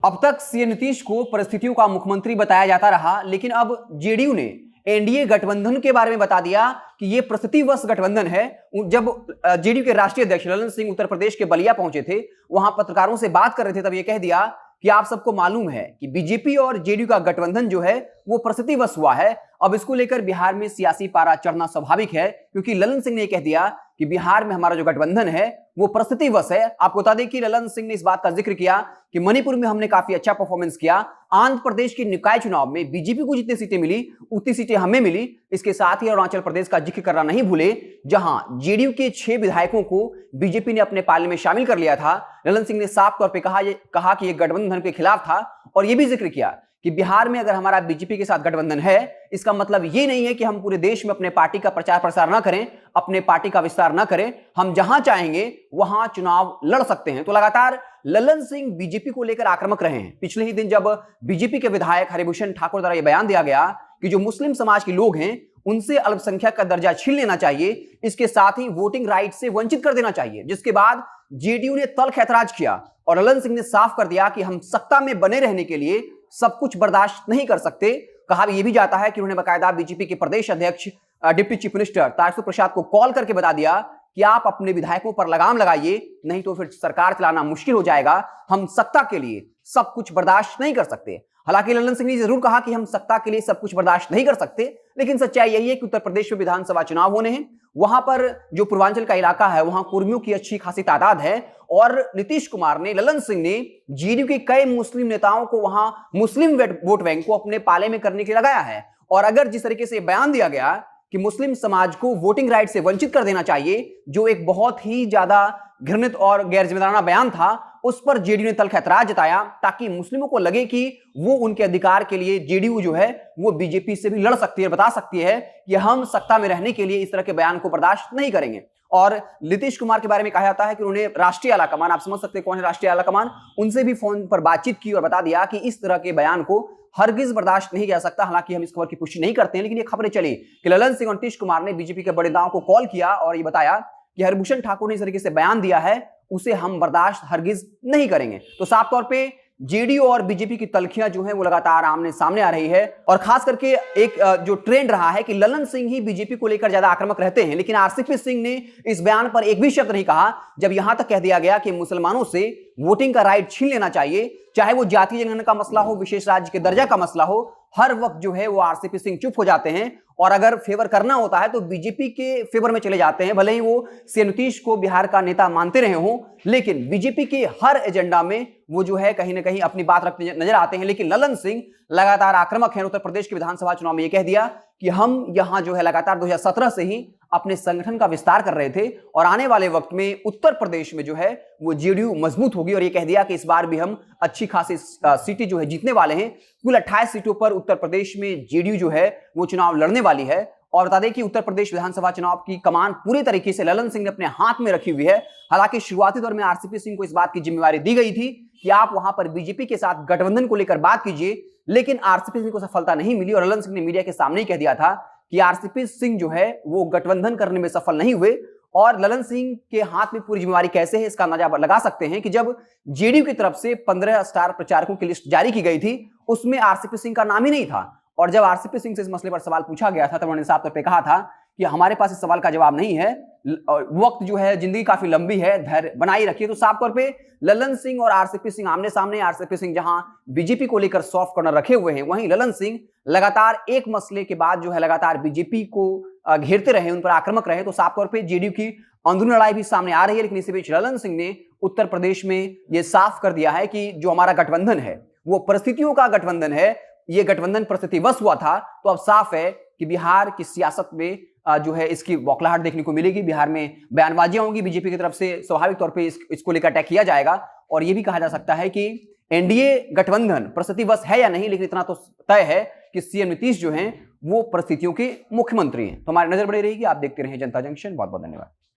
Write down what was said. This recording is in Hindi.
अब तक सीएम नीतीश को परिस्थितियों का मुख्यमंत्री बताया जाता रहा, लेकिन अब जेडीयू ने एनडीए गठबंधन के बारे में बता दिया कि यह परिस्थितिवश गठबंधन है। जब जेडीयू के राष्ट्रीय अध्यक्ष ललन सिंह उत्तर प्रदेश के बलिया पहुंचे थे, वहां पत्रकारों से बात कर रहे थे, तब यह कह दिया कि आप सबको मालूम है कि बीजेपी और जेडीयू का गठबंधन जो है वो परिस्थितिवश हुआ है। अब इसको लेकर बिहार में सियासी पारा चढ़ना स्वाभाविक है, क्योंकि ललन सिंह ने कह दिया कि बिहार में हमारा जो गठबंधन है वो परिस्थितिवश है। आपको बता दें कि ललन सिंह ने इस बात का जिक्र किया कि मणिपुर में हमने काफी अच्छा परफॉर्मेंस किया, आंध्र प्रदेश के निकाय चुनाव में बीजेपी को जितनी सीटें मिली उतनी सीटें हमें मिली। इसके साथ ही अरुणाचल प्रदेश का जिक्र करना नहीं भूले, जहां जेडीयू के 6 विधायकों को बीजेपी ने अपने पाले में शामिल कर लिया था। ललन सिंह ने साफ तौर पर कहा कि यह गठबंधन के खिलाफ था, और यह भी जिक्र किया कि बिहार में अगर हमारा बीजेपी के साथ गठबंधन है, इसका मतलब ये नहीं है कि हम पूरे देश में अपने पार्टी का प्रचार प्रसार न करें, अपने पार्टी का विस्तार न करें। हम जहां चाहेंगे वहां चुनाव लड़ सकते हैं। तो लगातार ललन सिंह बीजेपी को लेकर आक्रामक रहे हैं। पिछले ही दिन जब बीजेपी के विधायक हरिभूषण ठाकुर द्वारा यह बयान दिया गया कि जो मुस्लिम समाज के लोग हैं उनसे अल्पसंख्यक का दर्जा छीन लेना चाहिए, इसके साथ ही वोटिंग राइट से वंचित कर देना चाहिए, जिसके बाद जेडीयू ने तल्ख ऐतराज किया और ललन सिंह ने साफ कर दिया कि हम सत्ता में बने रहने के लिए सब कुछ बर्दाश्त नहीं कर सकते। कहा यह भी जाता है कि उन्होंने बाकायदा बीजेपी के प्रदेश अध्यक्ष deputy chief minister Tarkishore Prasad को कॉल करके बता दिया कि आप अपने विधायकों पर लगाम लगाइए, नहीं तो फिर सरकार चलाना मुश्किल हो जाएगा। हम सत्ता के लिए सब कुछ बर्दाश्त नहीं कर सकते। हालांकि ललन सिंह ने जरूर कहा कि हम सत्ता के लिए सब कुछ बर्दाश्त नहीं कर सकते, लेकिन सच्चाई यही है कि उत्तर प्रदेश में विधानसभा चुनाव होने हैं। वहां पर जो पूर्वांचल का इलाका है वहां कुर्मियों की अच्छी खासी तादाद है, और नीतीश कुमार ने, ललन सिंह ने जेडीयू के कई मुस्लिम नेताओं को वहां मुस्लिम वोट बैंक को अपने पाले में करने के लिए लगाया है। और अगर जिस तरीके से बयान दिया गया कि मुस्लिम समाज को वोटिंग राइट से वंचित कर देना चाहिए, जो एक बहुत ही ज्यादा घृणित और गैर जिम्मेदाराना बयान था, उस पर जेडीयू ने तल्ख ऐतराज जताया, ताकि मुस्लिमों को लगे कि वो उनके अधिकार के लिए जेडीयू जो है वो बीजेपी से भी लड़ सकती है, बता सकती है कि हम सत्ता में रहने के लिए इस तरह के बयान को बर्दाश्त नहीं करेंगे। और नीतीश कुमार के बारे में कहा जाता है कि उन्होंने राष्ट्रीय आलाकमान, आप समझ सकते हैं कौन है राष्ट्रीय आलाकमान, उनसे भी फोन पर बातचीत की और बता दिया कि इस तरह के बयान को हरगिज बर्दाश्त नहीं किया जा सकता। हालांकि हम इस खबर की पुष्टि नहीं करते हैं, लेकिन ये खबरें चली कि ललन सिंह और नीतीश कुमार ने बीजेपी के बड़े नेताओं को कॉल किया और ये बताया कि हरिभूषण ठाकुर ने इस तरीके से बयान दिया है, उसे हम बर्दाश्त हरगिज नहीं करेंगे। तो साफ तौर पे जेडीयू और बीजेपी की तल्खियां जो हैं वो लगातार आमने सामने आ रही है। और खास करके एक जो ट्रेंड रहा है कि ललन सिंह ही बीजेपी को लेकर ज्यादा आक्रामक रहते हैं, लेकिन आरसीपी सिंह ने इस बयान पर एक भी शब्द नहीं कहा, जब यहां तक कह दिया गया कि मुसलमानों से वोटिंग का राइट छीन लेना चाहिए, चाहे वो जातीय जनगणना का मसला हो, विशेष राज्य के दर्जा का मसला हो, हर वक्त जो है वो आरसीपी सिंह चुप हो जाते हैं। और अगर फेवर करना होता है तो बीजेपी के फेवर में चले जाते हैं, भले ही वो सीएम नीतीश को बिहार का नेता मानते रहे हों, लेकिन बीजेपी के हर एजेंडा में वो जो है कहीं ना कहीं अपनी बात रखते नजर आते हैं। लेकिन ललन सिंह लगातार आक्रामक हैं। उत्तर प्रदेश के विधानसभा चुनाव में ये कह दिया कि हम यहां जो है लगातार 2017 से ही अपने संगठन का विस्तार कर रहे थे, और आने वाले वक्त में उत्तर प्रदेश में जो है वो जेडीयू मजबूत होगी। और ये कह दिया कि इस बार भी हम अच्छी खासी सीटें जो है जीतने वाले हैं। कुल 28 सीटों पर उत्तर प्रदेश में जेडीयू जो है वो चुनाव लड़ने वाली है। और बता दें कि उत्तर प्रदेश विधानसभा चुनाव की कमान पूरी तरीके से ललन सिंह ने अपने हाथ में रखी हुई है। हालांकि शुरुआती दौर में आरसीपी सिंह को इस बात की जिम्मेवारी दी गई थी कि आप वहां पर बीजेपी के साथ गठबंधन को लेकर बात कीजिए, लेकिन आरसीपी सिंह को सफलता नहीं मिली। और ललन सिंह ने मीडिया के सामने ही कह दिया था कि आरसीपी सिंह जो है वो गठबंधन करने में सफल नहीं हुए। और ललन सिंह के हाथ में पूरी जिम्मेवारी कैसे है इसका अंदाजा लगा सकते हैं कि जब जेडीयू की तरफ से 15 स्टार प्रचारकों की लिस्ट जारी की गई थी, उसमें आरसीपी सिंह का नाम ही नहीं था। और जब आरसीपी सिंह से इस मसले पर सवाल पूछा गया था तब उन्होंने साफ तौर पे कहा था कि हमारे पास इस सवाल का जवाब नहीं है, वक्त जो है, जिंदगी काफी लंबी है, धैर्य बनाए रखिए। तो साफ तौर पे ललन सिंह और आरसीपी सिंह आमने सामने। आरसीपी सिंह जहां बीजेपी को लेकर सॉफ्ट कॉर्नर रखे हुए हैं, वहीं ललन सिंह लगातार एक मसले के बाद जो है लगातार बीजेपी को घेरते रहे, उन पर आक्रामक रहे। तो साफ तौर पर जेडीयू की अंदरूनी लड़ाई भी सामने आ रही है। लेकिन इसी बीच ललन सिंह ने उत्तर प्रदेश में यह साफ कर दिया है कि जो हमारा गठबंधन है वो परिस्थितियों का गठबंधन है, ये गठबंधन परिस्थितिवश हुआ था। तो अब साफ है कि बिहार की सियासत में जो है इसकी बौखलाहट देखने को मिलेगी। बिहार में बयानबाजियां होंगी बीजेपी की तरफ से, स्वाभाविक तौर पे इसको लेकर अटैक किया जाएगा। और यह भी कहा जा सकता है कि एनडीए गठबंधन परिस्थितिवश है या नहीं, लेकिन इतना तो तय है कि सीएम नीतीश जो हैं वो परिस्थितियों के मुख्यमंत्री हैं। तो हमारी नजर बनी रहेगी। आप देखते रहे जनता जंक्शन। बहुत बहुत धन्यवाद।